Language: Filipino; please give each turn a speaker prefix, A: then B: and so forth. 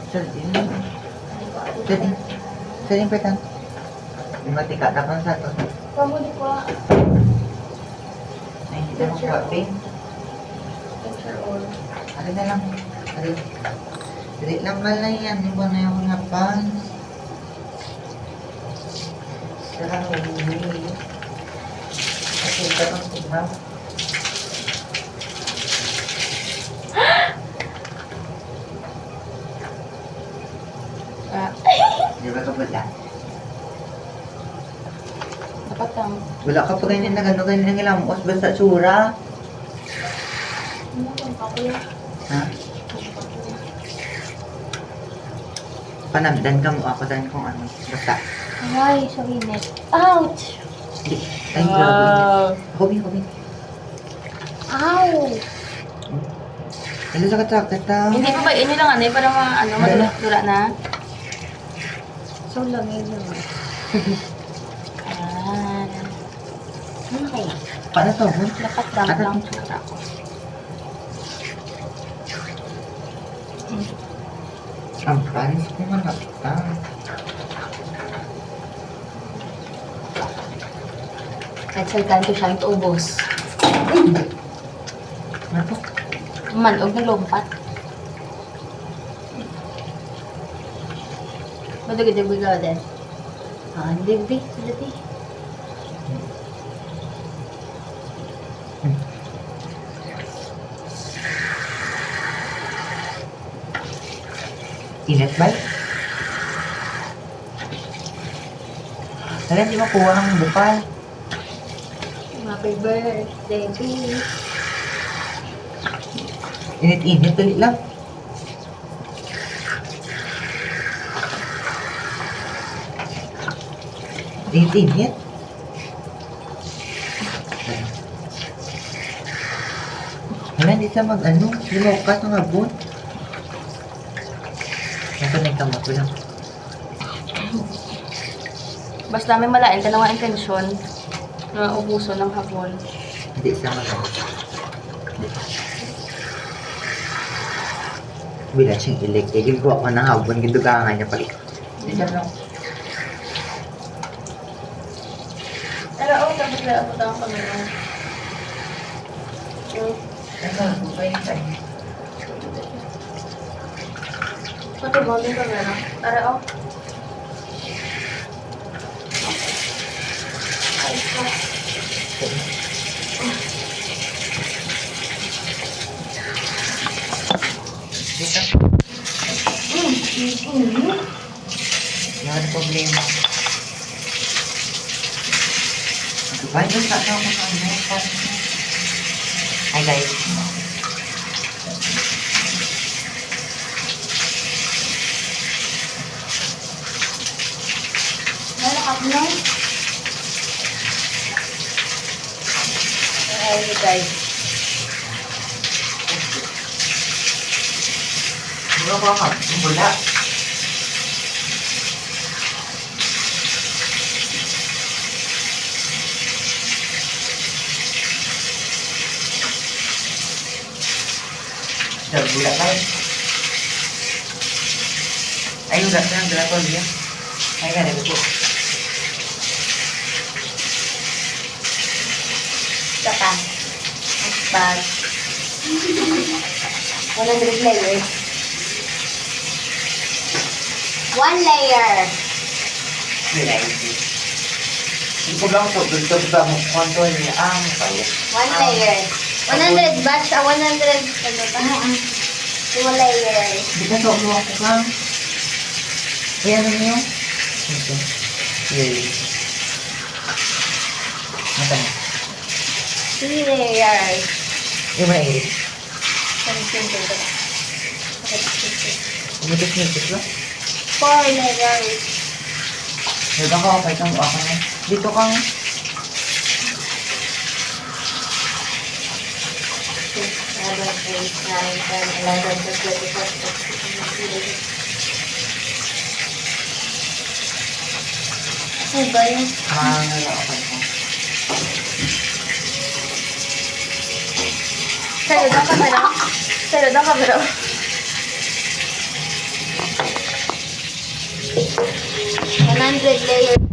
A: Sardin. Sardin. Sardin petan. Lima tiga takkan satu.
B: Kamu di kuha.
A: Ay, hindi na magkape.
B: Picture all.
A: Ari na lang. Ari. Dili lang malay yan. Di ba na yung mga pants? Sarang uwi. Kasi ito ang tignan.
B: Ah.
A: Di ba kapala?
B: Dapat lang.
A: Wala ka pa ganyan na gano'n ganyan ng ilamos. Basta tsura.
B: Ano kung kakuya?
A: Ha? Panamdan ka mo ako dahil kung ano. Basta.
B: Ay, so init. Ouch!
A: Di. Ay, grabe. Hobi.
B: Ow!
A: Ano sa katrakat ta?
B: Hindi pa ba, inyo lang ano, para madula na. So, lamig naman. Ano kaya?
A: Paano to?
B: Dapat lang lang tsura ko.
A: Ang panis ko man nakita.
B: Nagsaltan ko siyang tuubos.
A: Ano to?
B: Manog na lompat. Madugid-dugid ka din. Ah, hindi. Dati.
A: Init ba? Kaya di makuha ang bukal.
B: Happy birthday to you.
A: Init-init ulit lang. Init-init. Wala, hindi siya mag-ano. Lumokas ang abon. Nasanay ka mo lang.
B: Basta may malain ka naman intensyon na ubuso ng hapon.
A: Hindi siya mag-ano. Bila siyang electric. Gilgawa ko ng habon. Gindugangan niya pala. Hindi siya lang.
B: Pero tapos na ako tawang kami lang.
A: Ano, bukay tayo.
B: Patubog din kami lang. Tara, Ay,
A: Dito. Wala na problema. Ba, doon sa ako sa ano. Hi guys.
B: Nalakap na. Ay, guys.
A: Ano ba ka? Wala. Gula tayo. Ay, udah na. Gula ko niya. Ay, ka na po.
B: Saka. Bag. 100 layers. 1 layer.
A: Wala ito. Hindi ko lang ito. Dito ba mo kwanto niya ang palit.
B: 1 layer. 100 batch, 100 ano pa? 2 layers.
A: Hindi ka ito mo ako ka. Kaya ano niyo? Ito. Yay. Mata niya.
B: 3 layers.
A: Yung mga iris. Umitis-mitis ba?
B: 4 layers.
A: Dito ka kapay kang ako na. Dito kang
B: 7, 8, 9, 10, 11, 12, 13, 14, 15, 16. Ano ba yun?
A: kapay ko.
B: Sa'yo daw camera. Sa'yo daw camera. 100 layers